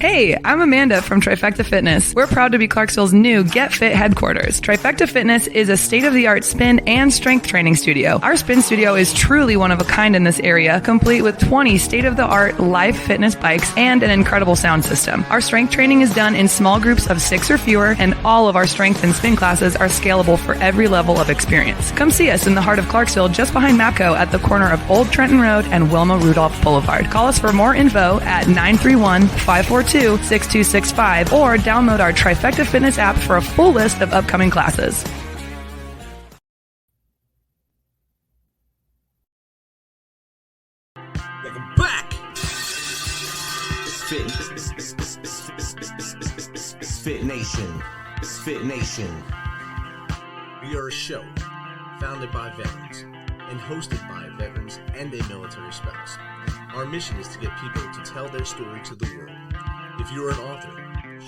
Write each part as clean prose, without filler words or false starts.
Hey, I'm Amanda from Trifecta Fitness. We're proud to be Clarksville's new Get Fit headquarters. Trifecta Fitness is a state-of-the-art spin and strength training studio. Our spin studio is truly one of a kind in this area, complete with 20 state-of-the-art live fitness bikes and an incredible sound system. Our strength training is done in small groups of 6 or fewer, and all of our strength and spin classes are scalable for every level of experience. Come see us in the heart of Clarksville, just behind MAPCO at the corner of Old Trenton Road and Wilma Rudolph Boulevard. Call us for more info at 931-542-6265 or download our Trifecta Fitness app for a full list of upcoming classes. Welcome back. MisFitNation. MisFitNation. We are a show founded by veterans and hosted by veterans and a military spouse. Our mission is to get people to tell their story to the world. If you're an author,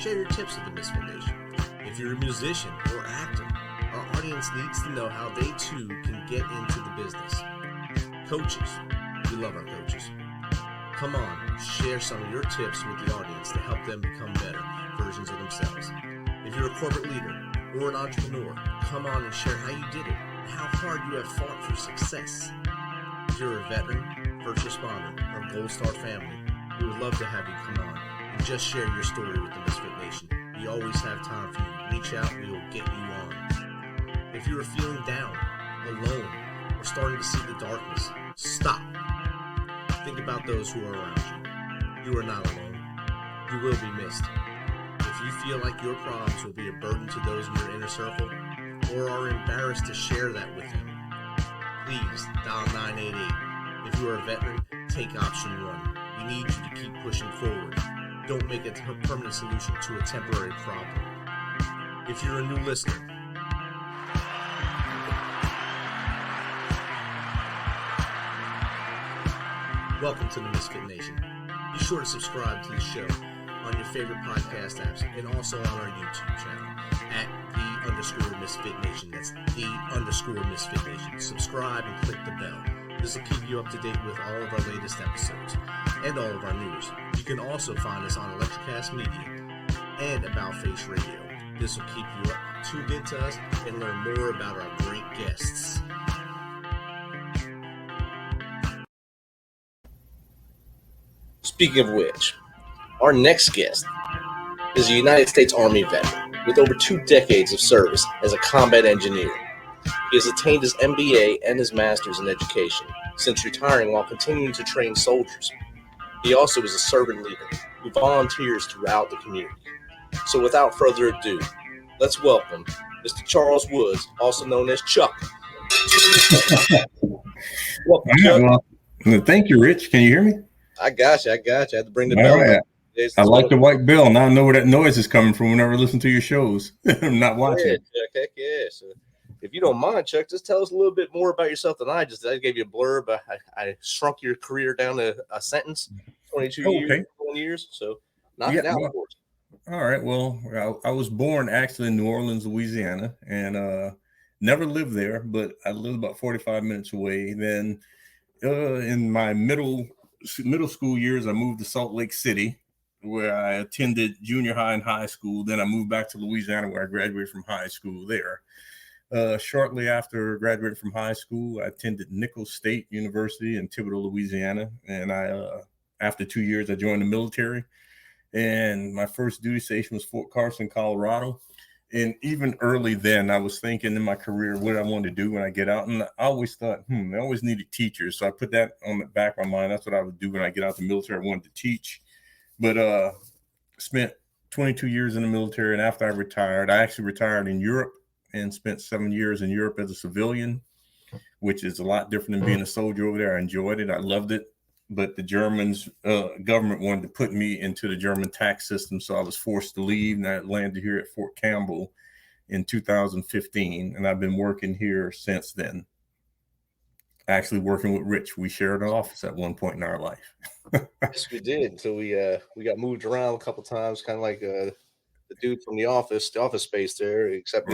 share your tips with the Misfit Nation. If you're a musician or actor, our audience needs to know how they too can get into the business. Coaches, we love our coaches. Come on, share some of your tips with the audience to help them become better versions of themselves. If you're a corporate leader or an entrepreneur, come on and share how you did it and how hard you have fought for success. If you're a veteran, first responder, or Gold Star family, we would love to have you come on and just share your story with the Misfit Nation. We always have time for you. Reach out, we will get you on. If you are feeling down, alone, or starting to see the darkness, stop. Think about those who are around you. You are not alone. You will be missed. If you feel like your problems will be a burden to those in your inner circle, or are embarrassed to share that with them, please dial 988. If you are a veteran, take option 1. We need you to keep pushing forward. Don't make it a permanent solution to a temporary problem. If you're a new listener, welcome to the Misfit Nation. Be sure to subscribe to the show on your favorite podcast apps and also on our YouTube channel at @the_MisFitNation. That's @the_MisFitNation. Subscribe and click the bell. This will keep you up to date with all of our latest episodes and all of our news. You can also find us on Electrocast Media and About Face Radio. This will keep you up, tuned into us, and learn more about our great guests. Speaking of which, our next guest is a United States Army veteran with over 2 decades of service as a combat engineer. He has attained his MBA and his master's in education since retiring while continuing to train soldiers. He also is a servant leader who volunteers throughout the community. So without further ado, let's welcome Mr. Charles Woods, also known as Chuck. Welcome, Chuck. Well, thank you, Rich. Can you hear me? I got you. I had to bring the bell. Right. I like the white bell. Now I know where that noise is coming from whenever I listen to your shows. I'm not watching. Yeah, Chuck, heck yeah. So if you don't mind, Chuck, just tell us a little bit more about yourself than I gave you a blurb. I shrunk your career down to a sentence, 22 years, 20 years. So knock it out, of course. All right. Well, I was born actually in New Orleans, Louisiana, and never lived there, but I lived about 45 minutes away. Then in my middle school years, I moved to Salt Lake City, where I attended junior high and high school. Then I moved back to Louisiana, where I graduated from high school there. Shortly after graduating from high school, I attended Nicholls State University in Thibodaux, Louisiana. And after 2 years, I joined the military. And my first duty station was Fort Carson, Colorado. And even early then, I was thinking in my career what I wanted to do when I get out. And I always thought, I always needed teachers. So I put that on the back of my mind. That's what I would do when I get out of the military. I wanted to teach. But spent 22 years in the military. And after I retired, I actually retired in Europe and spent 7 years in Europe as a civilian, which is a lot different than being a soldier over there. I enjoyed it. I loved it. But the Germans government wanted to put me into the German tax system. So I was forced to leave, and I landed here at Fort Campbell in 2015. And I've been working here since then. Actually working with Rich. We shared an office at one point in our life. Yes, we did. So we got moved around a couple times, kind of like the dude from the office space there, except we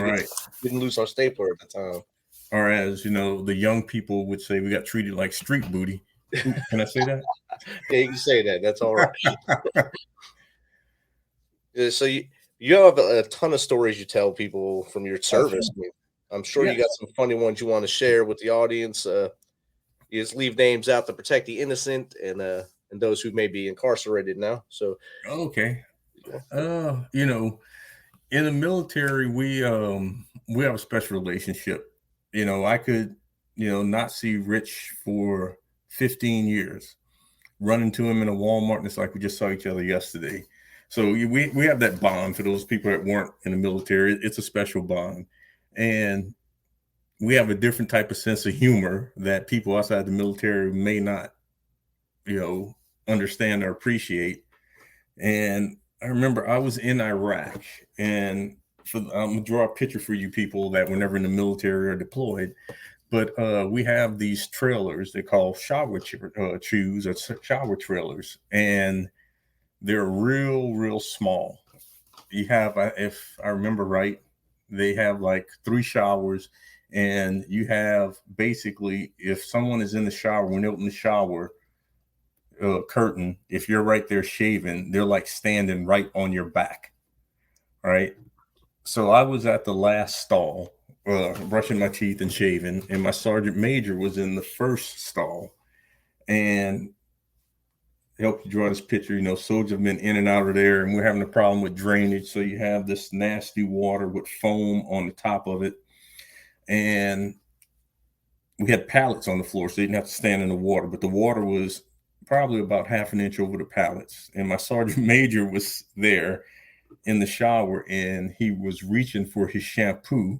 didn't lose our stapler at the time. Or as, the young people would say, we got treated like street booty. Can I say that? Yeah, you can say that. That's all right. So you have a ton of stories you tell people from your Oh, service. sure. I mean, I'm sure Yeah. you got some funny ones you want to share with the audience. You just leave names out to protect the innocent and those who may be incarcerated now. So Okay. yeah. You know, in the military, we have a special relationship. I could, not see Rich for 15 years, run into him in a Walmart, and it's like we just saw each other yesterday. So we have that bond for those people that weren't in the military. It's a special bond. And we have a different type of sense of humor that people outside the military may not, understand or appreciate. And I remember I was in Iraq, and I'm gonna draw a picture for you people that were never in the military or deployed. But we have these trailers they call shower chews or shower trailers, and they're real small. You have, if I remember right, they have like 3 showers, and you have basically, if someone is in the shower, when they open the shower curtain, if you're right there shaving, they're like standing right on your back. Right. So I was at the last stall, brushing my teeth and shaving, and my sergeant major was in the first stall. And help you draw this picture, soldiers have been in and out of there, and we're having a problem with drainage. So you have this nasty water with foam on the top of it. And we had pallets on the floor, so you didn't have to stand in the water, but the water was probably about half an inch over the pallets. And my sergeant major was there in the shower, and he was reaching for his shampoo.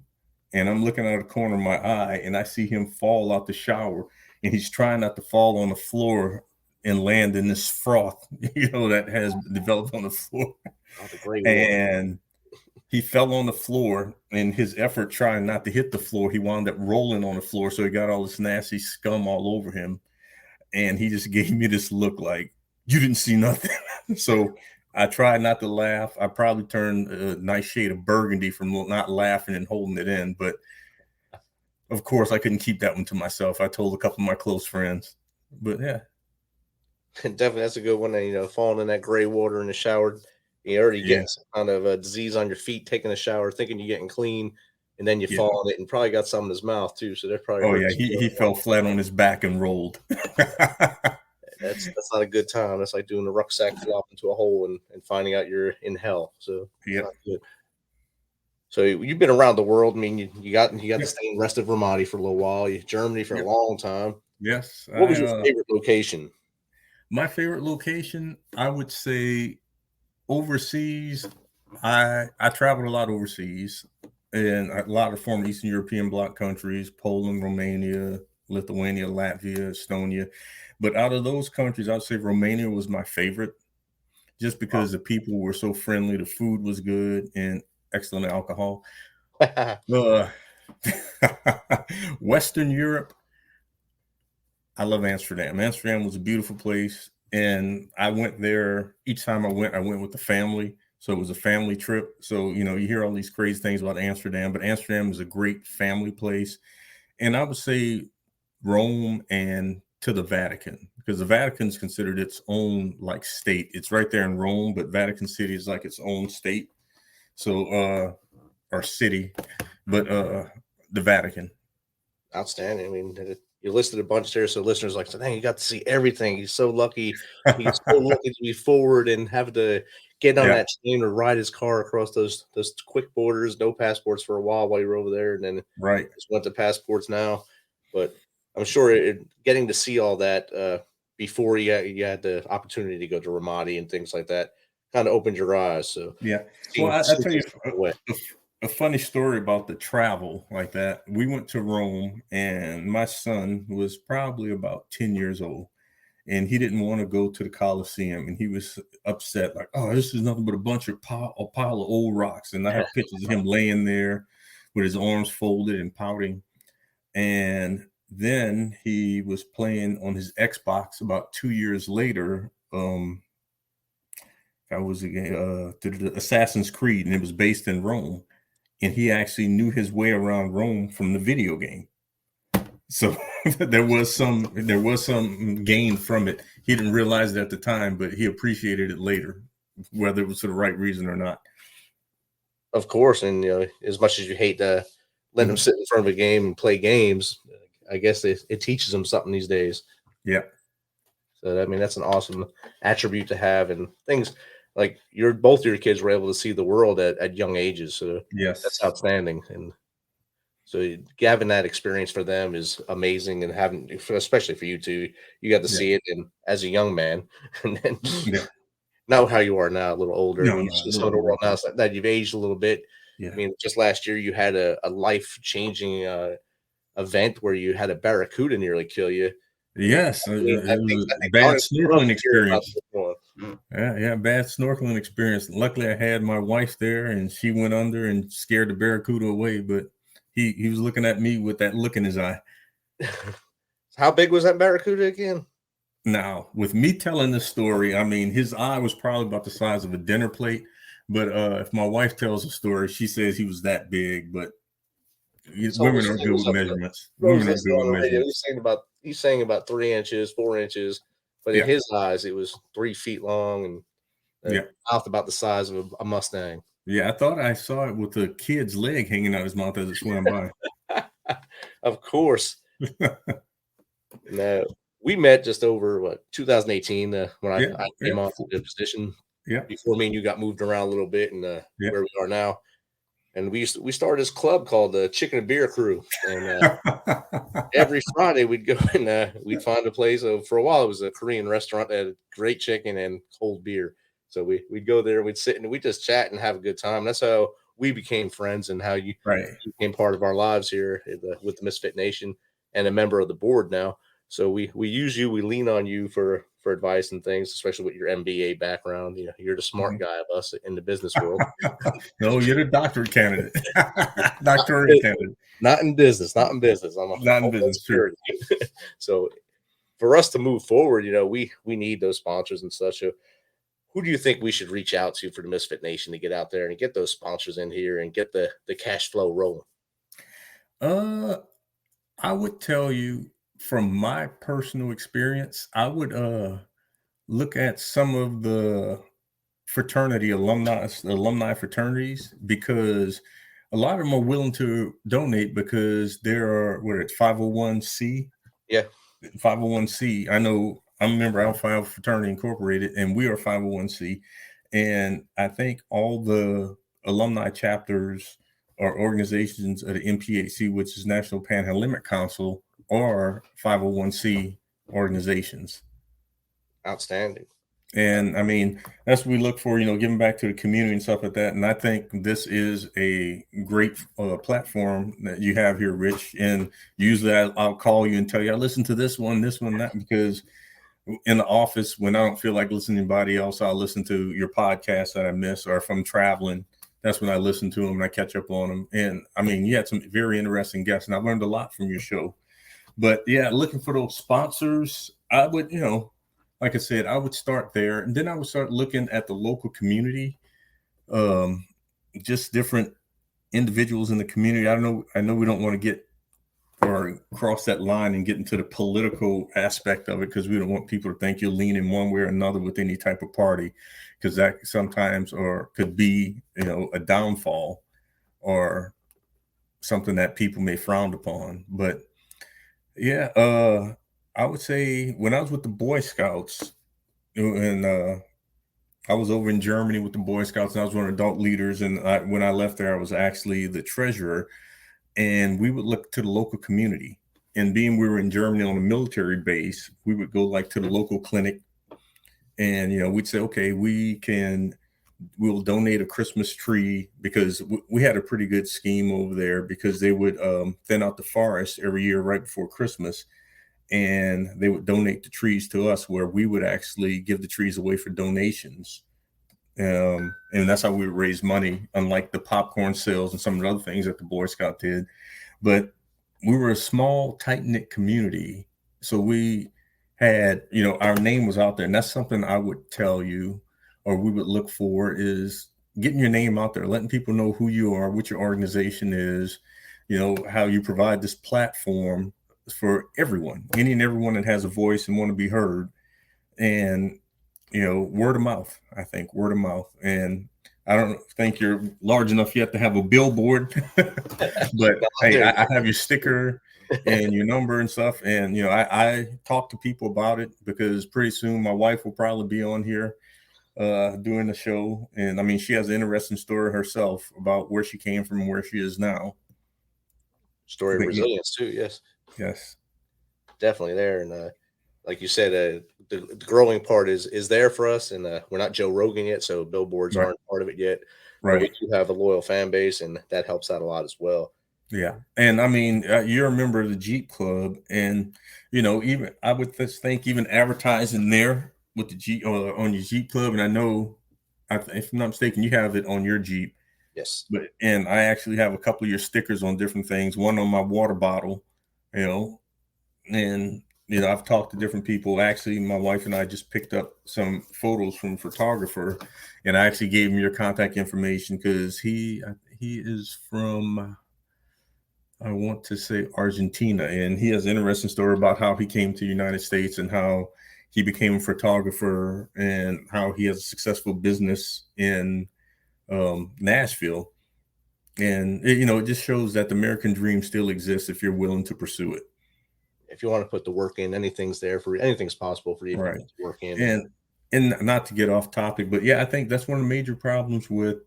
And I'm looking out of the corner of my eye, and I see him fall out the shower, and he's trying not to fall on the floor and land in this froth, that has developed on the floor. And he fell on the floor, and his effort trying not to hit the floor, he wound up rolling on the floor. So he got all this nasty scum all over him. And he just gave me this look like, you didn't see nothing. So I tried not to laugh. I probably turned a nice shade of burgundy from not laughing and holding it in. But of course, I couldn't keep that one to myself. I told a couple of my close friends. But yeah. Definitely, that's a good one. Falling in that gray water in the shower, you're already getting some kind of a disease on your feet, taking a shower, thinking you're getting clean, and then you fall on it and probably got some in his mouth too. So they're probably. Oh yeah, he fell flat on his back and rolled. That's not a good time. That's like doing a rucksack flop into a hole and finding out you're in hell. So yeah. So you've been around the world. I mean, you got to stay in rest of Ramadi for a little while. Germany for a long time. Yes. What was your favorite location? My favorite location, I would say, overseas. I traveled a lot overseas, and a lot of former Eastern European bloc countries: Poland, Romania, Lithuania, Latvia, Estonia. But out of those countries, I'd say Romania was my favorite, just because the people were so friendly, the food was good, and excellent alcohol. Western Europe, I love Amsterdam. Amsterdam was a beautiful place, and I went there. Each time I went with the family, so it was a family trip. So you hear all these crazy things about Amsterdam, but Amsterdam is a great family place. And I would say Rome and to the Vatican, because the Vatican is considered its own like state. It's right there in Rome, but Vatican City is like its own state. So or city, but the Vatican. Outstanding. I mean, you listed a bunch there, so listeners like, dang, you got to see everything. He's so lucky. He's so lucky to be forward and have to get on that train or ride his car across those quick borders. No passports for a while you were over there, and then just went to passports now. But I'm sure getting to see all that before you had the opportunity to go to Ramadi and things like that kind of opened your eyes. So yeah. Well, I'll tell you a funny story about the travel like that. We went to Rome, and my son was probably about 10 years old, and he didn't want to go to the Colosseum, and he was upset, like, oh, this is nothing but a bunch of pile of old rocks. And I have pictures of him laying there with his arms folded and pouting. And then he was playing on his Xbox about 2 years later. I was to the Assassin's Creed, and it was based in Rome. And he actually knew his way around Rome from the video game. So there was some gain from it. He didn't realize it at the time, but he appreciated it later. whether it was for the right reason or not. Of course, and as much as you hate to let them sit in front of a game and play games, I guess it teaches them something these days. Yeah. So I mean, that's an awesome attribute to have, and things like both your kids were able to see the world at young ages. So Yes, that's outstanding. And so having that experience for them is amazing, and especially for you two, you got to see it as a young man, and then not how you are now, a little older. No, and you see some of the world now that you've aged a little bit. Yeah. I mean, just last year you had a life-changing event where you had a barracuda nearly kill you. Yes, I mean, it was a bad snorkeling experience. Yeah, bad snorkeling experience. Luckily, I had my wife there, and she went under and scared the barracuda away. But he was looking at me with that look in his eye. How big was that barracuda again? Now, with me telling this story, I mean, his eye was probably about the size of a dinner plate. But if my wife tells the story, she says he was that big. But women are good with measurements. Women are good with measurements. He's saying about 3 inches, 4 inches, but in his eyes, it was 3 feet long and mouth about the size of a Mustang. Yeah, I thought I saw it with the kid's leg hanging out his mouth as it swam by. Of course. No, we met just over 2018 when I came off the position. Yeah. Before me and you got moved around a little bit, and where we are now. And we started this club called the Chicken and Beer Crew. And every Friday we'd go and we'd find a place. So for a while, it was a Korean restaurant that had great chicken and cold beer. So we'd go there, we'd sit and we'd just chat and have a good time. That's how we became friends and how you became part of our lives here with the Misfit Nation and a member of the board now. So we use you, we lean on you for advice and things, especially with your MBA background. You're the smart guy of us in the business world. No, you're the doctorate candidate. Doctorate candidate. Not in business. I'm not in business. Sure. So for us to move forward, we need those sponsors and such. So who do you think we should reach out to for the Misfit Nation to get out there and get those sponsors in here and get the cash flow rolling? I would tell you, from my personal experience, I would look at some of the alumni fraternities, because a lot of them are willing to donate because there are 501c. Yeah, 501c. I'm a member of Alpha Alpha Fraternity Incorporated, and we are 501c. And I think all the alumni chapters or organizations of the NPHC, which is National Panhellenic Council, are 501c organizations. Outstanding. And I mean, that's what we look for, giving back to the community and stuff like that. And I think this is a great platform that you have here, Rich. And usually I'll call you and tell you, I listen to this one, that, because in the office, when I don't feel like listening to anybody else, I'll listen to your podcast that I miss, or if I'm traveling, that's when I listen to them and I catch up on them. And I mean, you had some very interesting guests, and I learned a lot from your show. But yeah, looking for those sponsors, I would, like I said, I would start there, and then I would start looking at the local community, just different individuals in the community. I know we don't want to get or cross that line and get into the political aspect of it, because we don't want people to think you're leaning one way or another with any type of party, because that sometimes could be, a downfall or something that people may frown upon. But yeah, I would say when I was with the Boy Scouts, and I was over in Germany with the Boy Scouts, and I was one of the adult leaders. And when I left there, I was actually the treasurer. And we would look to the local community. And being we were in Germany on a military base, we would go to the local clinic, and we'd say, okay, we'll donate a Christmas tree, because we had a pretty good scheme over there, because they would thin out the forest every year right before Christmas, and they would donate the trees to us, where we would actually give the trees away for donations. And that's how we would raise money, unlike the popcorn sales and some of the other things that the Boy Scout did. But we were a small, tight-knit community. So we had, our name was out there. And that's something I would tell you, or we would look for, is getting your name out there, letting people know who you are, what your organization is, how you provide this platform for everyone, any and everyone that has a voice and want to be heard. And word of mouth. I think word of mouth. And I don't think you're large enough yet to have a billboard, but hey, I have your sticker and your number and stuff. And, I talk to people about it because pretty soon my wife will probably be on here doing the show. And I mean, she has an interesting story herself about where she came from and where she is now. Story of resilience too. Yes, definitely there. And like you said, the growing part is there for us, and we're not Joe Rogan yet, so billboards aren't part of it yet. Right. But we do have a loyal fan base, and that helps out a lot as well. Yeah, and I mean, you're a member of the Jeep Club, and even I would think even advertising there with the Jeep on your Jeep Club, and I know, if I'm not mistaken, you have it on your Jeep. Yes. And I actually have a couple of your stickers on different things. One on my water bottle, and I've talked to different people. Actually, my wife and I just picked up some photos from a photographer, and I actually gave him your contact information because he is from, I want to say, Argentina, and he has an interesting story about how he came to the United States and how he became a photographer and how he has a successful business in Nashville. And it just shows that the American dream still exists if you're willing to pursue it. If you want to put the work in, anything's possible for you to work in. And not to get off topic, but yeah, I think that's one of the major problems with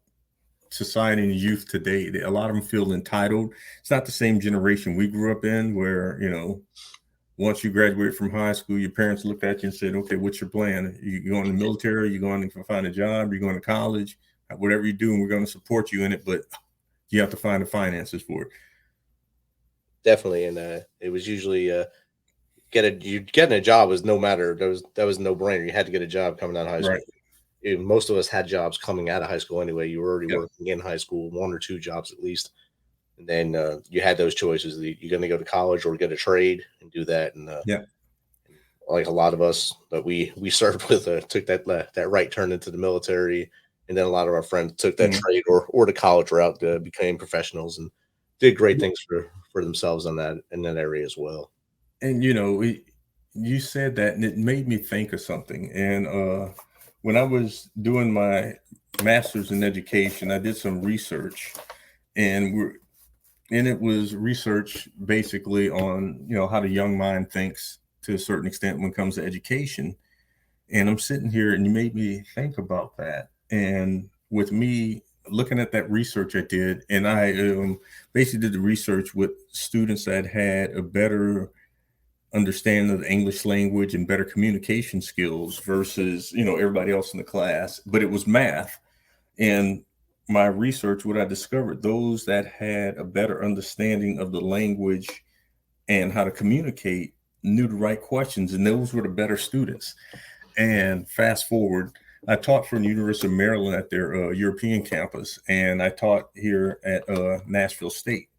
society and youth today. A lot of them feel entitled. It's not the same generation we grew up in where, once you graduate from high school, your parents looked at you and said, okay, what's your plan? You going to the military? You going to find a job? You're going to college? Whatever you do, and we're going to support you in it, but you have to find the finances for it. Definitely. And it was usually getting a job was no matter. That was no brainer. You had to get a job coming out of high school. Right. Most of us had jobs coming out of high school anyway. You were already working in high school, one or two jobs at least. And then you had those choices. You're going to go to college or get a trade and do that. And like a lot of us, but we served with took that right turn into the military. And then a lot of our friends took that trade or the college route, became professionals and did great things for themselves in that area as well. And, you said that, and it made me think of something. And when I was doing my master's in education, I did some research, and it was research basically on, how the young mind thinks to a certain extent when it comes to education. And I'm sitting here, and you made me think about that. And with me looking at that research I did, and I basically did the research with students that had a better understanding of the English language and better communication skills versus, everybody else in the class, but it was math. And my research, what I discovered, those that had a better understanding of the language and how to communicate knew the right questions, and those were the better students. And fast forward, I taught for the University of Maryland at their European campus, and I taught here at Nashville State.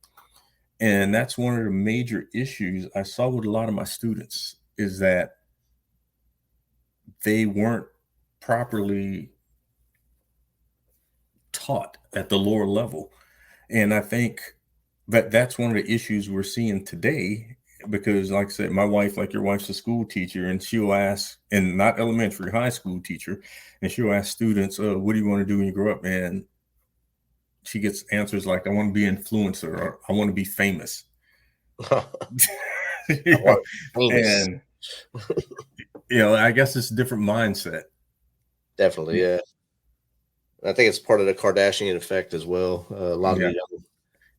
And that's one of the major issues I saw with a lot of my students is that they weren't properly taught at the lower level. And I think that that's one of the issues we're seeing today, because like I said, my wife, like your wife's a school teacher, and she'll ask, and not elementary, high school teacher, and she'll ask students, what do you want to do when you grow up? And she gets answers like, I want to be an influencer, or I want to be famous. And, I guess it's a different mindset. Definitely, yeah. I think it's part of the Kardashian effect as well. A lot of the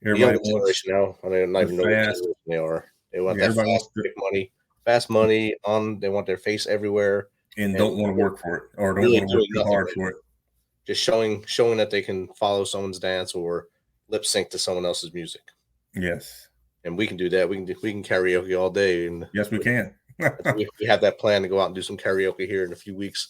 young generation now, I don't even know what generation they are. They want that fast money on. They want their face everywhere, and don't want to work for it, or don't want to work too hard for it. Just showing that they can follow someone's dance or lip sync to someone else's music. Yes, and we can do that. We can karaoke all day, and yes, we can. we have that plan to go out and do some karaoke here in a few weeks,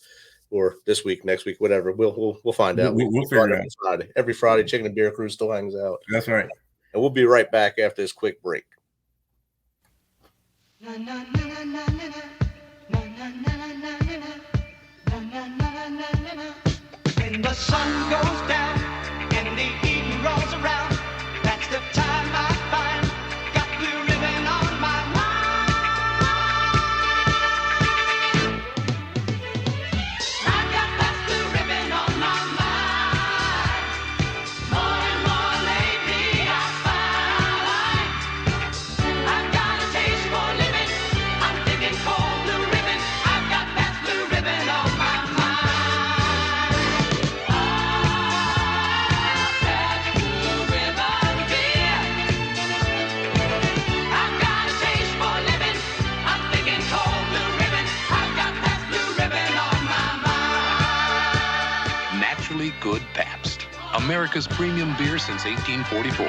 or this week, next week, whatever. We'll find out. We'll figure it out. Every Friday, Chicken and Beer Crew still hangs out. That's right. And we'll be right back after this quick break. When the sun goes down and the evening rolls around, that's the time I find got blue ribbon on my mind. good Pabst. America's premium beer since 1844.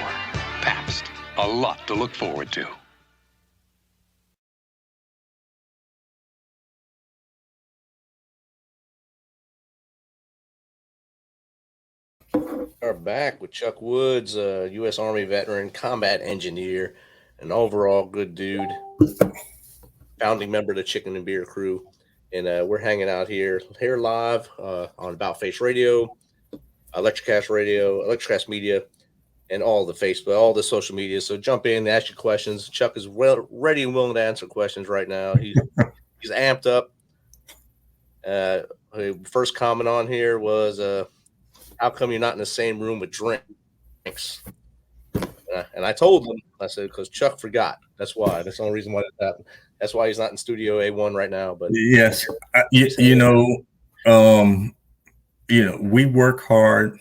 Pabst. A lot to look forward to. Are back with Chuck Woods, U.S. Army veteran, combat engineer, an overall good dude, founding member of the Chicken and Beer crew. And we're hanging out here live on About Face Radio, Electrocast Media, and all the Facebook, all the social media. So jump in, ask your questions. Chuck is ready and willing to answer questions right now. He's amped up. First comment on here was, how come you're not in the same room with drinks? And I told him, I said, because Chuck forgot. That's why. That's the only reason why that happened. That's why he's not in Studio A1 right now. But yes, we work hard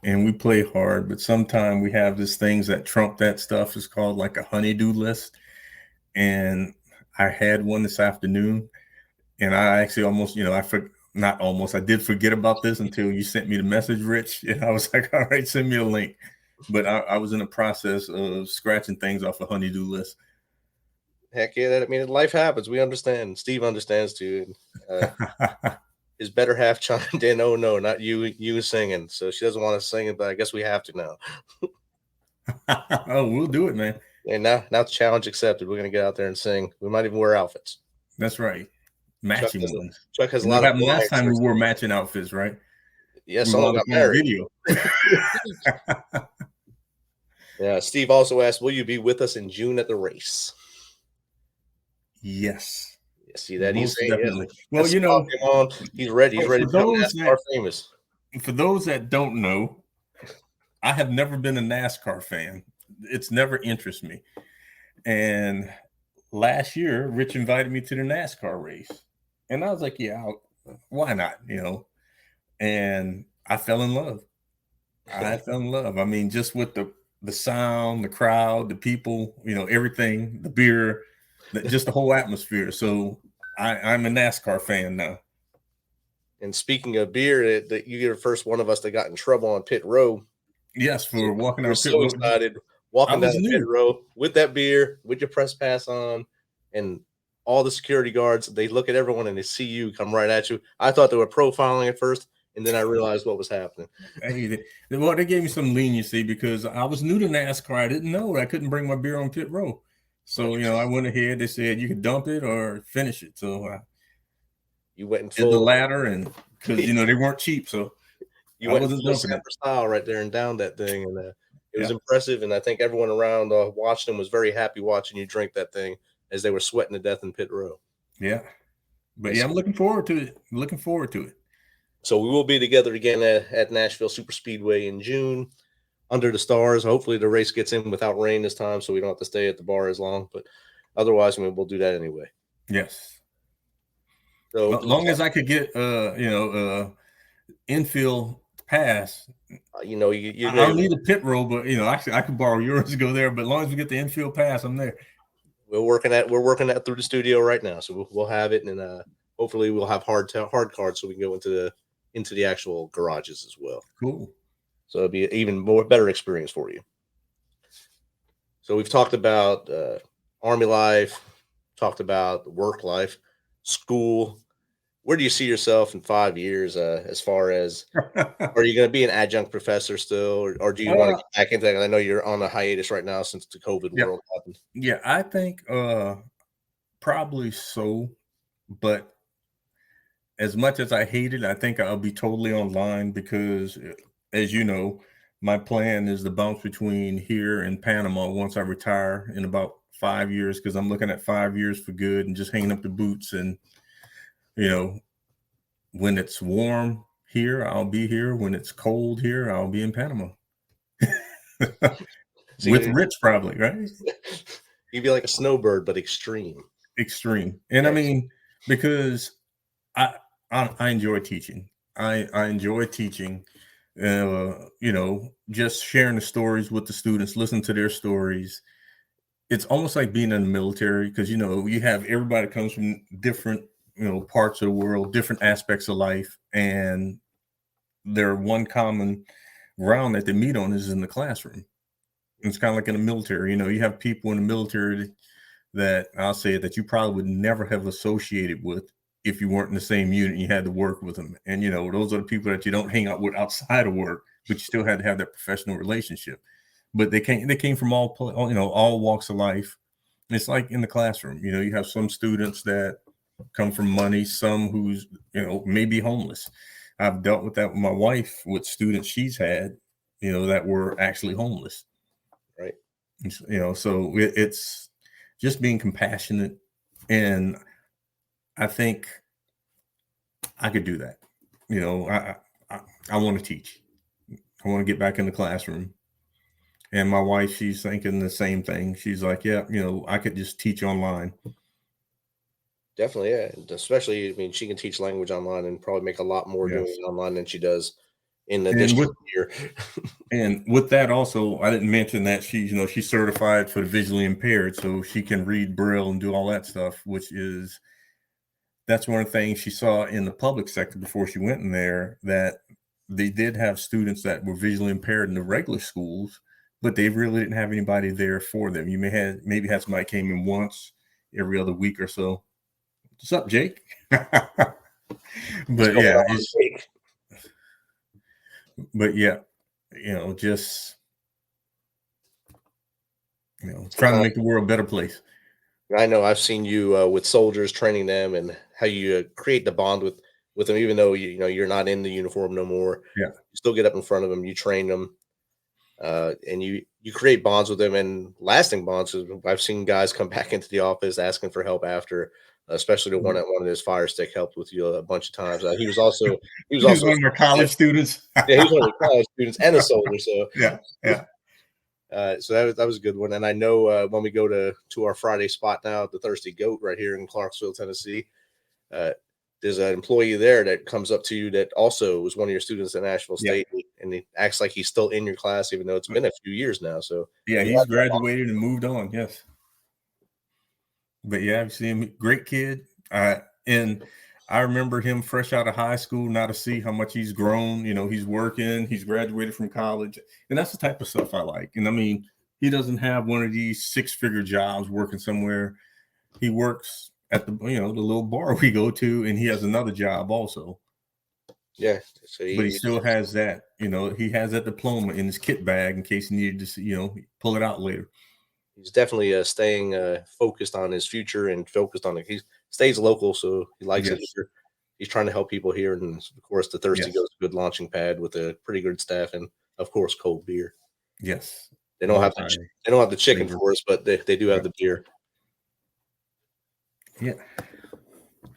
and we play hard, but sometimes we have these things that trump that stuff. It's called like a honey-do list. And I had one this afternoon, and I actually almost, I did forget about this until you sent me the message, Rich. And I was like, all right, send me a link. But I was in the process of scratching things off a honey-do list. Heck yeah, life happens. We understand. Steve understands too. His better half chimed in, oh no, not you singing. So she doesn't want to sing it, but I guess we have to now. Oh, we'll do it, man. And now challenge accepted. We're going to get out there and sing. We might even wear outfits. That's right. Matching ones. Chuck has a lot of last time we wore matching outfits, right? Yeah, someone got married. Video. Yeah, Steve also asked, will you be with us in June at the race? Yes. You see that? Most he's definitely. Well, he's ready. He's ready to become NASCAR famous. For those that don't know, I have never been a NASCAR fan. It's never interested me. And last year, Rich invited me to the NASCAR race. And I was like, yeah, why not? And I fell in love. I mean, just with the sound, the crowd, the people, everything, the beer, just the whole atmosphere. So I'm a NASCAR fan now. And speaking of beer, that you're the first one of us that got in trouble on pit row. Yes, for walking out pit row. Excited walking down the pit row with that beer, with your press pass on, and all the security guards, they look at everyone and they see you come right at you. I thought they were profiling at first, and then I realized what was happening. They gave me some leniency because I was new to NASCAR. I didn't know I couldn't bring my beer on pit row. So, I went ahead. They said you could dump it or finish it. So you went and did the latter, and because they weren't cheap, so you went in style right there and down that thing, and it was impressive. And I think everyone around watching was very happy watching you drink that thing as they were sweating to death in pit row. Yeah, but I'm looking forward to it. So we will be together again at Nashville Super Speedway in June. Under the stars. Hopefully the race gets in without rain this time, so we don't have to stay at the bar as long. But otherwise, we'll do that anyway. Yes. So as long as I could get infield pass. you I'll need a pit row, but actually I could borrow yours to go there. But as long as we get the infield pass, I'm there. We're working that through the studio right now, so we'll have it, and hopefully we'll have hard cards so we can go into the actual garages as well. Cool. So it'll be an even better experience for you. So we've talked about Army life, talked about work life, school. Where do you see yourself in 5 years as far as, are you going to be an adjunct professor still, or do you want to get back into that? I know you're on a hiatus right now since the COVID world happened. Yeah, I think probably so. But as much as I hate it, I think I'll be totally online because as you know, my plan is to bounce between here and Panama once I retire in about 5 years, because I'm looking at 5 years for good and just hanging up the boots. And, when it's warm here, I'll be here. When it's cold here, I'll be in Panama. With Rich probably, right? You'd be like a snowbird, but extreme. And I mean, because I enjoy teaching. I enjoy teaching. Just sharing the stories with the students, listen to their stories. It's almost like being in the military because, you have everybody that comes from different, parts of the world, different aspects of life. And their one common ground that they meet on is in the classroom. It's kind of like in the military. You have people in the military that I'll say that you probably would never have associated with if you weren't in the same unit and you had to work with them. And, those are the people that you don't hang out with outside of work, but you still had to have that professional relationship. But they came from all walks of life. And it's like in the classroom, you have some students that come from money, some who's, may be homeless. I've dealt with that with my wife, with students she's had, that were actually homeless. Right. So it's just being compassionate. And I think I could do that. I want to teach. I want to get back in the classroom. And my wife, she's thinking the same thing. She's like, yeah, I could just teach online. Definitely, yeah. Especially, she can teach language online and probably make a lot more doing it online than she does in the district here. And with that also, I didn't mention that she's certified for the visually impaired, so she can read Braille and do all that stuff, that's one of the things she saw in the public sector before she went in there, that they did have students that were visually impaired in the regular schools, but they really didn't have anybody there for them. You maybe had somebody came in once every other week or so. What's up, Jake? But yeah, just trying to make the world a better place. I know I've seen you with soldiers, training them, and how you create the bond with them, even though you're not in the uniform no more. Yeah, you still get up in front of them, you train them, and you create bonds with them, and lasting bonds. I've seen guys come back into the office asking for help after, especially the one at one of his fire stick helped with you a bunch of times. He was also one of your college students. Yeah, he was one of the college students and a soldier. So yeah. So that was a good one. And I know when we go to our Friday spot now at the Thirsty Goat right here in Clarksville, Tennessee, there's an employee there that comes up to you that also was one of your students at Nashville State, and he acts like he's still in your class, even though it's been a few years now. So yeah, he's graduated and moved on. Yes. But yeah, I've seen him, great kid. And I remember him fresh out of high school, now to see how much he's grown. He's working, he's graduated from college, and that's the type of stuff I like. And he doesn't have one of these 6-figure jobs working somewhere. He works at the little bar we go to, and he has another job also. Yeah. But he still has that, he has that diploma in his kit bag in case he needed to, pull it out later. He's definitely staying focused on his future and focused on it. He stays local, so he likes it here. He's trying to help people here, and of course, the Thirsty Goat's a good launching pad with a pretty good staff, and of course, cold beer. Yes, they don't have the chicken for us, but they do have the beer. Yeah.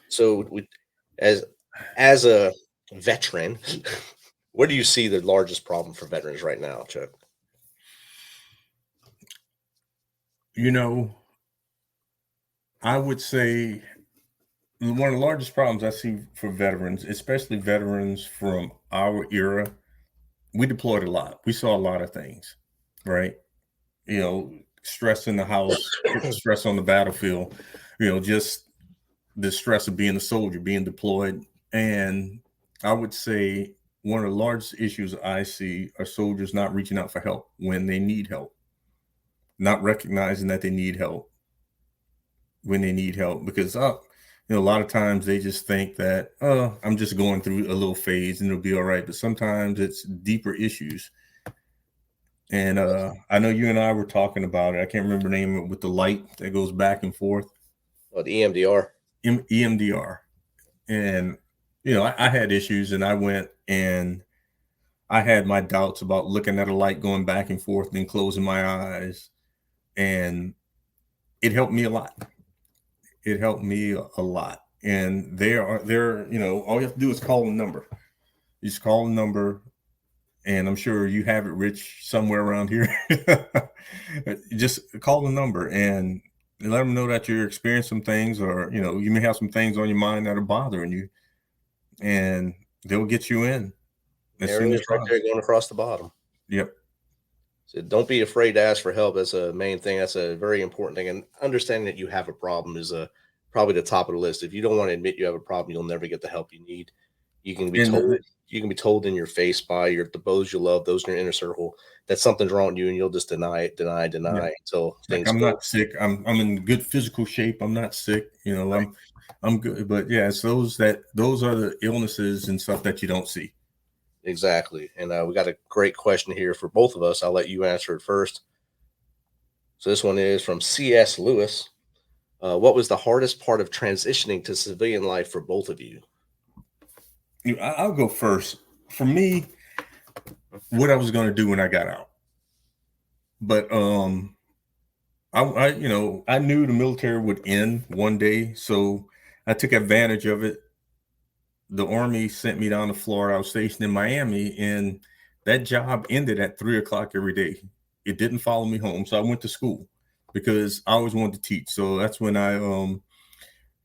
So, as a veteran, where do you see the largest problem for veterans right now, Chuck? I would say one of the largest problems I see for veterans, especially veterans from our era, we deployed a lot. We saw a lot of things, right? Stress in the house, stress on the battlefield, just the stress of being a soldier, being deployed. And I would say one of the largest issues I see are soldiers not reaching out for help when they need help. Not recognizing that they need help when they need help, because a lot of times they just think that, I'm just going through a little phase and it'll be all right. But sometimes it's deeper issues. And I know you and I were talking about it. I can't remember the name of it, with the light that goes back and forth. Oh, the EMDR. EMDR. And, I had issues, and I went and I had my doubts about looking at a light going back and forth and closing my eyes. And it helped me a lot. It helped me a lot. And all you have to do is call a number. You just call a number, and I'm sure you have it, Rich, somewhere around here. Just call the number and let them know that you're experiencing some things, or, you may have some things on your mind that are bothering you, and they'll get you in. Aaron is right there going across the bottom. Yep. So don't be afraid to ask for help. That's a main thing. That's a very important thing. And understanding that you have a problem is probably the top of the list. If you don't want to admit you have a problem, you'll never get the help you need. You can be told. You can be told in your face by those you love, those in your inner circle, that something's wrong with you, and you'll just deny it until things. I'm not sick. I'm in good physical shape. I'm not sick. Right. I'm good. But yeah, it's those are the illnesses and stuff that you don't see. Exactly. And we got a great question here for both of us. I'll let you answer it first. So this one is from C.S. Lewis. What was the hardest part of transitioning to civilian life for both of you? I'll go first. For me, what I was going to do when I got out. But I knew the military would end one day, so I took advantage of it. The Army sent me down to Florida. I was stationed in Miami, and that job ended at 3:00 every day. It didn't follow me home, so I went to school because I always wanted to teach. So that's when I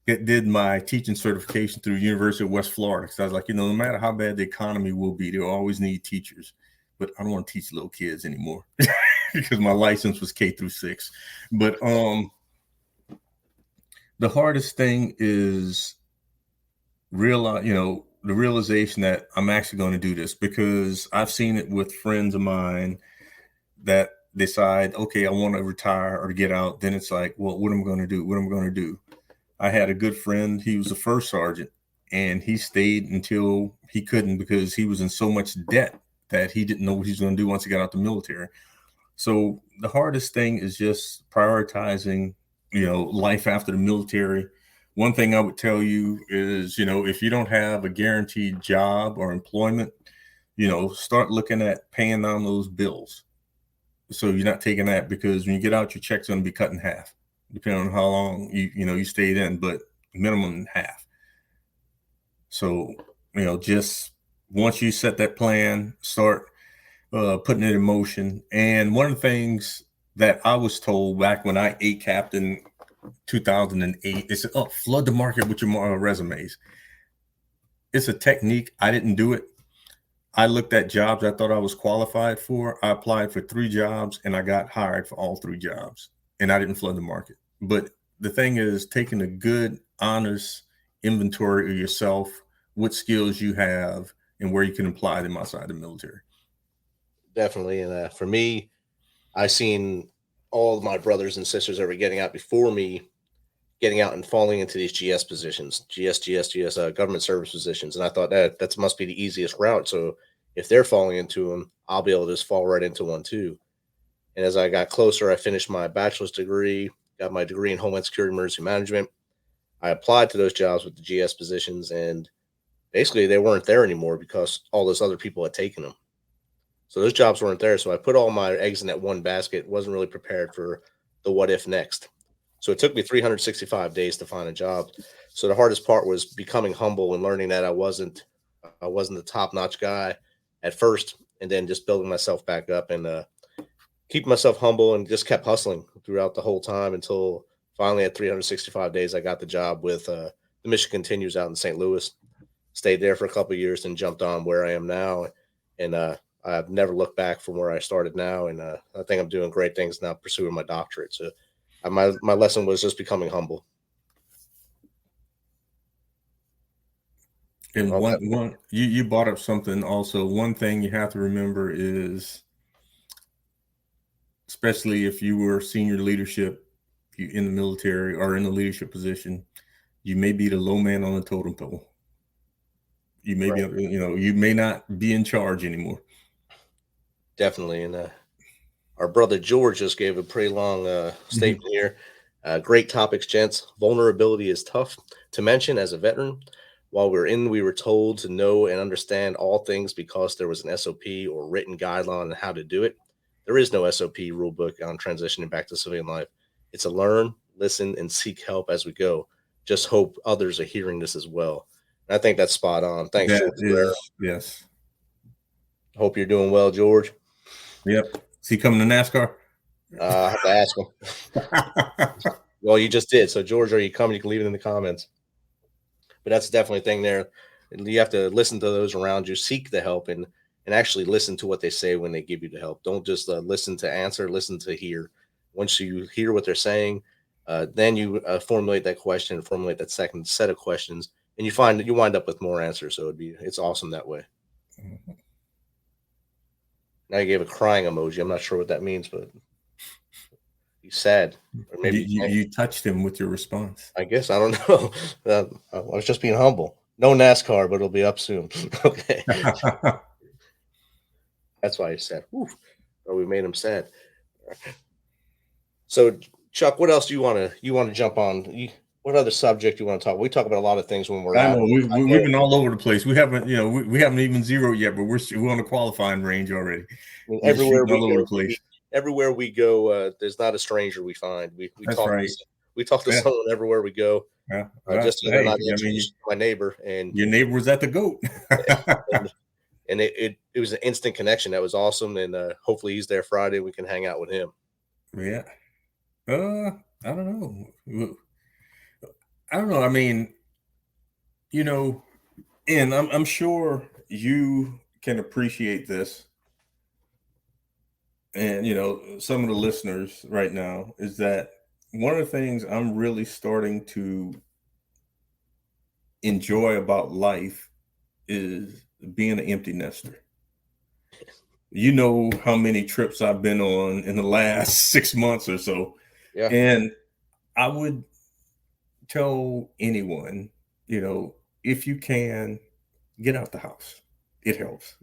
did my teaching certification through University of West Florida, because I was like, no matter how bad the economy will be, they'll always need teachers. But I don't want to teach little kids anymore because my license was K-6. But the hardest thing is the realization that I'm actually going to do this, because I've seen it with friends of mine that decide, okay, I want to retire or get out. Then it's like, well, what am I going to do? What am I going to do? I had a good friend. He was a first sergeant, and he stayed until he couldn't because he was in so much debt that he didn't know what he was going to do once he got out the military. So the hardest thing is just prioritizing, life after the military. One thing I would tell you is, if you don't have a guaranteed job or employment, start looking at paying down those bills. So you're not taking that, because when you get out, your check's going to be cut in half, depending on how long you stayed in, but minimum half. So, just once you set that plan, start putting it in motion. And one of the things that I was told back when I ate captain 2008, they said, flood the market with your resumes. It's a technique. I didn't do it. I looked at jobs I thought I was qualified for. I applied for 3 jobs, and I got hired for all 3 jobs. And I didn't flood the market. But the thing is, taking a good, honest inventory of yourself, what skills you have, and where you can apply them outside the military. Definitely. And for me, I've seen all of my brothers and sisters that were getting out before me, getting out and falling into these GS positions, GS, government service positions. And I thought that must be the easiest route. So if they're falling into them, I'll be able to just fall right into one too. And as I got closer, I finished my bachelor's degree, got my degree in Homeland Security Emergency Management. I applied to those jobs with the GS positions, and basically they weren't there anymore because all those other people had taken them. So those jobs weren't there. So I put all my eggs in that one basket, wasn't really prepared for the what if next. So it took me 365 days to find a job. So the hardest part was becoming humble and learning that I wasn't the top-notch guy at first, and then just building myself back up and keeping myself humble, and just kept hustling throughout the whole time until finally at 365 days, I got the job with the Mission Continues out in St. Louis. Stayed there for a couple of years and jumped on where I am now. And I've never looked back from where I started now. And I think I'm doing great things now, pursuing my doctorate. So my lesson was just becoming humble. And one you brought up something also. One thing you have to remember is, especially if you were senior leadership in the military or in a leadership position, you may be the low man on the totem pole. You may be, you may not be in charge anymore. Definitely. And our brother George just gave a pretty long statement here. Great topics, gents. Vulnerability is tough to mention as a veteran. While we were told to know and understand all things because there was an SOP or written guideline on how to do it. There is no SOP rule book on transitioning back to civilian life. It's a learn, listen, and seek help as we go. Just hope others are hearing this as well. And I think that's spot on. Thanks, George. Yes. Hope you're doing well, George. Yep. Is he coming to NASCAR? I have to ask him. Well, you just did. So, George, are you coming? You can leave it in the comments. But that's definitely a thing there. You have to listen to those around you, seek the help, and actually listen to what they say when they give you the help. Don't just listen to answer, listen to hear. Once you hear what they're saying, then you formulate that question, formulate that second set of questions, and you wind up with more answers. So it's awesome that way. Mhm. Now you gave a crying emoji. I'm not sure what that means, but he's sad, or maybe You touched him with your response. I guess I don't know. I was just being humble. No NASCAR, but it'll be up soon. Okay, that's why he's sad. Whew. Oh, we made him sad. So, Chuck, what else do you want to jump on? What other subject you want to talk? We talk about a lot of things when we're I out. know we've been all over the place. We haven't, we haven't even zeroed yet, but we're on the qualifying range already. I mean, We're everywhere shooting all we over go, the place. everywhere we go, there's not a stranger we find. We That's talk. right. We talk to Yeah. someone everywhere we go. Yeah. Just so they're not introduced to my neighbor, and your neighbor was at the goat. and it was an instant connection. That was awesome, and hopefully he's there Friday. We can hang out with him. Yeah. I don't know. I don't know. I mean, and I'm sure you can appreciate this. And, some of the listeners right now is that one of the things I'm really starting to enjoy about life is being an empty nester. You know how many trips I've been on in the last 6 months or so. Yeah. And I would tell anyone, if you can, get out the house. It helps.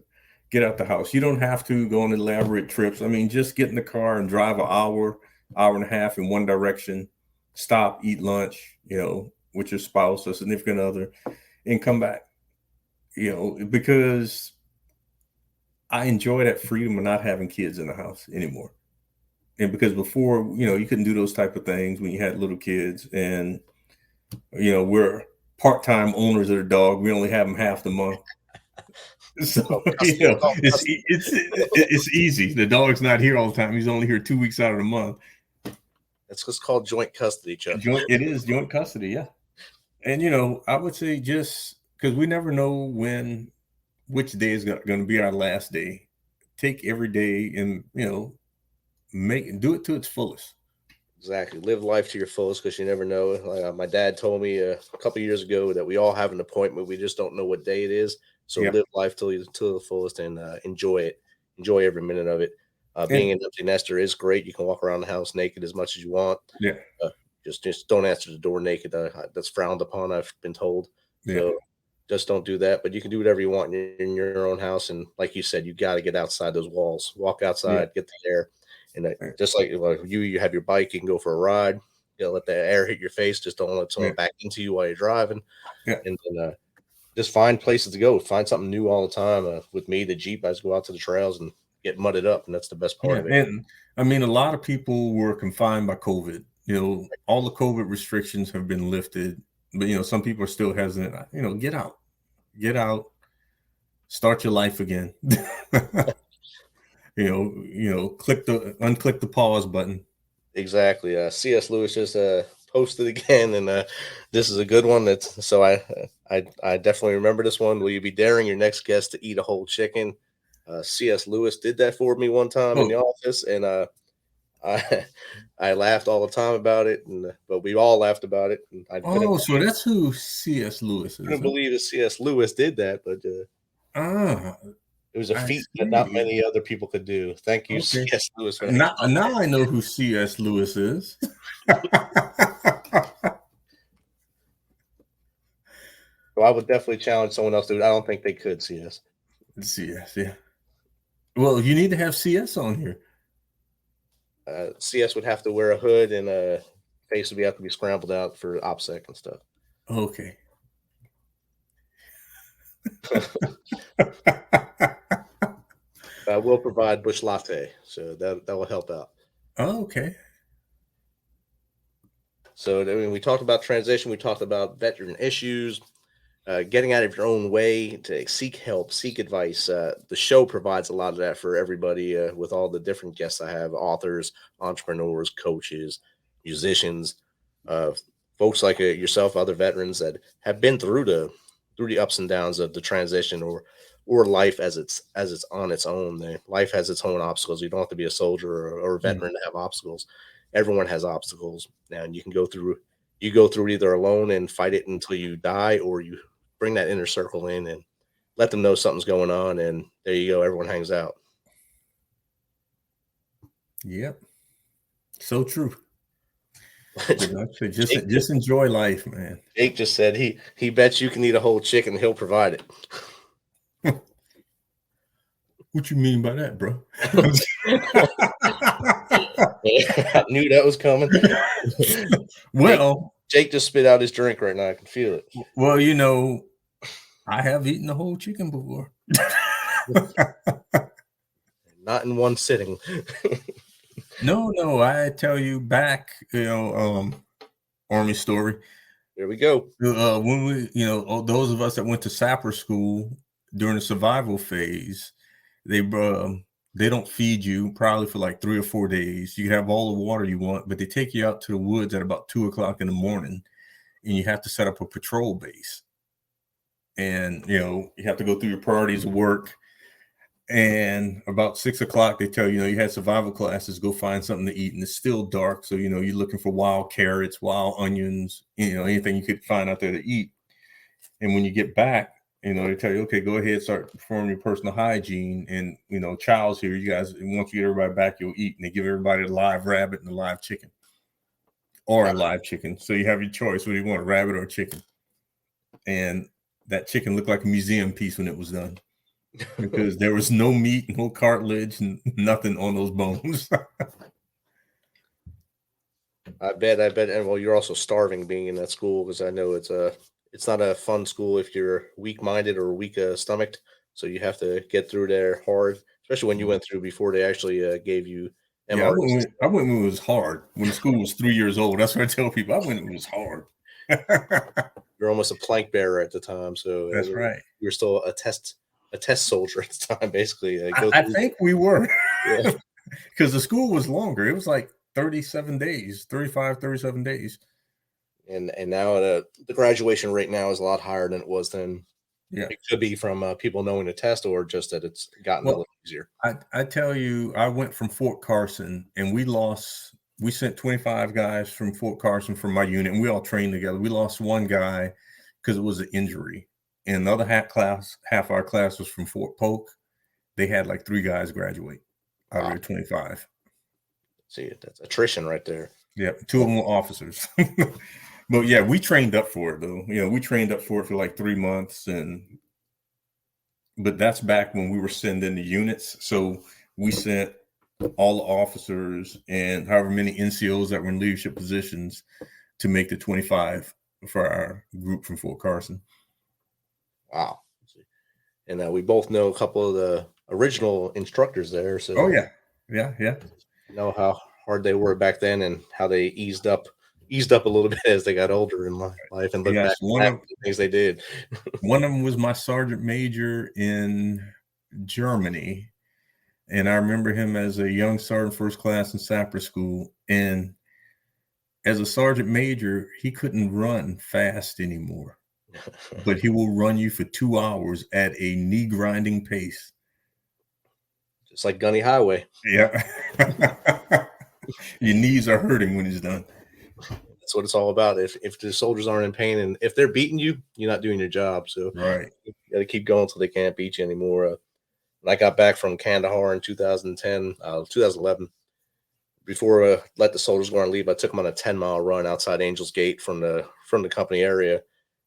Get out the house. You don't have to go on elaborate trips. I mean, just get in the car and drive an hour and a half in one direction, stop, eat lunch, with your spouse or significant other, and come back, because I enjoy that freedom of not having kids in the house anymore. And because before, you couldn't do those type of things when you had little kids, and, we're part-time owners of the dog. We only have them half the month. So, it's easy. The dog's not here all the time. He's only here 2 weeks out of the month. That's what's called joint custody, Chuck. It is joint custody, yeah. And, I would say just because we never know which day is going to be our last day. Take every day and, do it to its fullest. Exactly. Live life to your fullest, because you never know. Like, my dad told me a couple years ago that we all have an appointment. We just don't know what day it is. So live life to the fullest and enjoy it. Enjoy every minute of it. Being an empty nester is great. You can walk around the house naked as much as you want. Yeah. Just don't answer the door naked. That's frowned upon, I've been told. Yeah. So just don't do that. But you can do whatever you want in your own house. And like you said, you got to get outside those walls. Walk outside, get the air. And just like you have your bike, you can go for a ride. Let the air hit your face. Just don't let someone back into you while you're driving. Yeah. And then just find places to go. Find something new all the time. With me, the Jeep, I just go out to the trails and get mudded up, and that's the best part of it. And I mean, a lot of people were confined by COVID. All the COVID restrictions have been lifted, but some people are still hesitant. Get out, start your life again. Unclick the pause button. Exactly. C.S. Lewis just posted again, and this is a good one. So I definitely remember this one. Will you be daring your next guest to eat a whole chicken? C.S. Lewis did that for me one time in the office, and I laughed all the time about it, but we all laughed about it. And so that's who C.S. Lewis is. I couldn't believe that C.S. Lewis did that, but it was a feat that not many other people could do. Thank you, C.S. Lewis. Now I know who C.S. Lewis is. So I would definitely challenge someone else to do it. I don't think they could, C.S. C.S., yeah. Well, you need to have C.S. on here. CS would have to wear a hood, and face would have to be scrambled out for OPSEC and stuff. Okay. I will provide bush latte, so that will help out. Oh, okay. So we talked about transition. We talked about veteran issues, getting out of your own way to seek help, seek advice. The show provides a lot of that for everybody with all the different guests I have: authors, entrepreneurs, coaches, musicians, folks like yourself, other veterans that have been through the ups and downs of the transition or life as it's on its own. Life has its own obstacles. You don't have to be a soldier or a veteran to have obstacles. Everyone has obstacles, and you can go through you go through it either alone and fight it until you die, or you bring that inner circle in and let them know something's going on, and there you go. Everyone hangs out. Yep. So true. Just enjoy life, man. Jake just said he bets you can eat a whole chicken, he'll provide it. What you mean by that, bro? I knew that was coming. Well, Jake just spit out his drink right now. I can feel it. Well, I have eaten a whole chicken before. Not in one sitting. No. I tell you back, Army story. There we go. When we, those of us that went to sapper school during the survival phase, they don't feed you probably for like 3 or 4 days. You have all the water you want, but they take you out to the woods at about 2 o'clock in the morning, and you have to set up a patrol base. And, you have to go through your priorities of work. And about 6 o'clock, they tell you, you had survival classes, go find something to eat. And it's still dark. So, you're looking for wild carrots, wild onions, anything you could find out there to eat. And when you get back, they tell you, okay, go ahead, start performing your personal hygiene. And, Child's here. You guys, once you get everybody back, you'll eat. And they give everybody a live rabbit and a live chicken. Or a live chicken. So you have your choice whether you want a rabbit or a chicken. And that chicken looked like a museum piece when it was done. Because there was no meat, no cartilage, and nothing on those bones. I bet. And well, you're also starving being in that school, because I know it's not a fun school if you're weak-minded or weak stomached. So you have to get through there hard, especially when you went through before they actually gave you MRs. I went when it was hard. When the school was 3 years old. That's what I tell people. I went when it was hard. You're almost a plank bearer at the time. So that's right. You're still a test soldier at the time, basically. I think we were. Yeah. Because the school was longer. It was like 37 days. And now the graduation rate now is a lot higher than it was then. Yeah, it could be from people knowing the test, or just that it's gotten a little easier. I tell you, I went from Fort Carson, and we sent 25 guys from Fort Carson from my unit, and we all trained together. We lost one guy because it was an injury. And the other half our class was from Fort Polk. They had like 3 guys graduate out of their 25. See, that's attrition right there. Yeah, 2 of them were officers. But yeah, we trained up for it though. We trained up for it for like 3 months, but that's back when we were sending the units. So we sent all the officers and however many NCOs that were in leadership positions to make the 25 for our group from Fort Carson. Wow. And we both know a couple of the original instructors there. So oh yeah. Know how hard they were back then and how they eased up a little bit as they got older in life and look back at the things they did. One of them was my sergeant major in Germany. And I remember him as a young sergeant first class in sapper school. And as a sergeant major, he couldn't run fast anymore. But he will run you for 2 hours at a knee grinding pace. Just like Gunny Highway. Yeah. Your knees are hurting when he's done. That's what it's all about. If the soldiers aren't in pain and if they're beating you, you're not doing your job. So right. You got to keep going until they can't beat you anymore. When I got back from Kandahar in 2011, before I let the soldiers go on leave, I took them on a 10-mile run outside Angels Gate from the company area,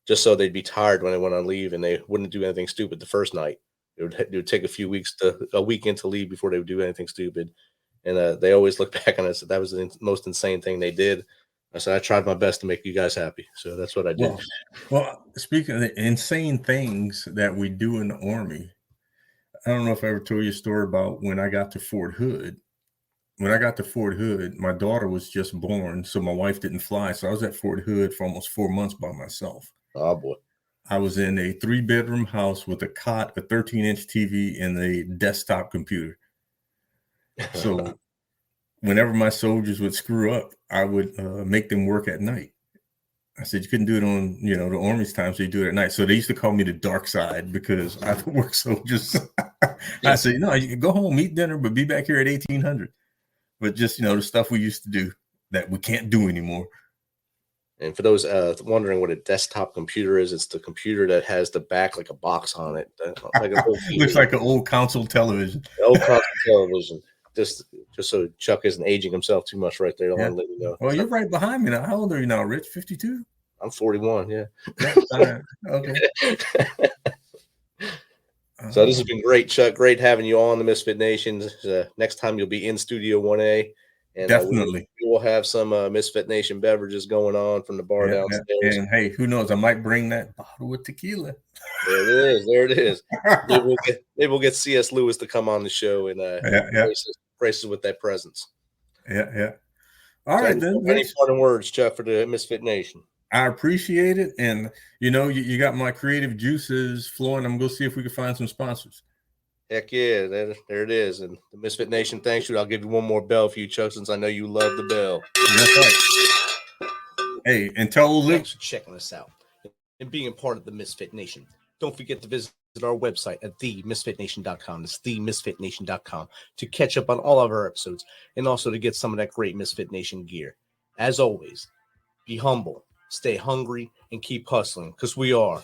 just so they'd be tired when they went on leave and they wouldn't do anything stupid the first night. It would take a week into leave before they would do anything stupid. And they always look back on it and said that was the most insane thing they did. I said, I tried my best to make you guys happy. So that's what I did. Well, speaking of the insane things that we do in the Army, I don't know if I ever told you a story about when I got to Fort Hood. When I got to Fort Hood, my daughter was just born, so my wife didn't fly. So I was at Fort Hood for almost 4 months by myself. Oh, boy. I was in a 3-bedroom house with a cot, a 13-inch TV, and a desktop computer. So whenever my soldiers would screw up, I would make them work at night. I said, you couldn't do it on, the Army's time, so you do it at night. So they used to call me the dark side because I would work soldiers. I said, no, you can go home, eat dinner, but be back here at 1800. But just, the stuff we used to do that we can't do anymore. And for those wondering what a desktop computer is, it's the computer that has the back like a box on it. Like Looks like an old console television. Old console television. Just so Chuck isn't aging himself too much right there. I want to let you know. Well, you're right behind me now. How old are you now, Rich? 52? I'm 41, yeah. Okay. So this has been great, Chuck. Great having you on the Misfit Nation. Next time you'll be in Studio 1A. And definitely. We will have some Misfit Nation beverages going on from the bar downstairs. And hey, who knows? I might bring that bottle of tequila. There it is. Maybe we'll get C.S. Lewis to come on the show and grace us with that presence. Yeah. All right, then. Any parting words, Chuck, for the Misfit Nation? I appreciate it. And, you got my creative juices flowing. I'm going to see if we can find some sponsors. Heck yeah, there it is. And the Misfit Nation thanks you. I'll give you one more bell for you, Chuck, since I know you love the bell. That's right. Hey, and tell Thanks for checking us out and being a part of the Misfit Nation. Don't forget to visit our website at themisfitnation.com. It's themisfitnation.com to catch up on all of our episodes and also to get some of that great Misfit Nation gear. As always, be humble, stay hungry, and keep hustling because we are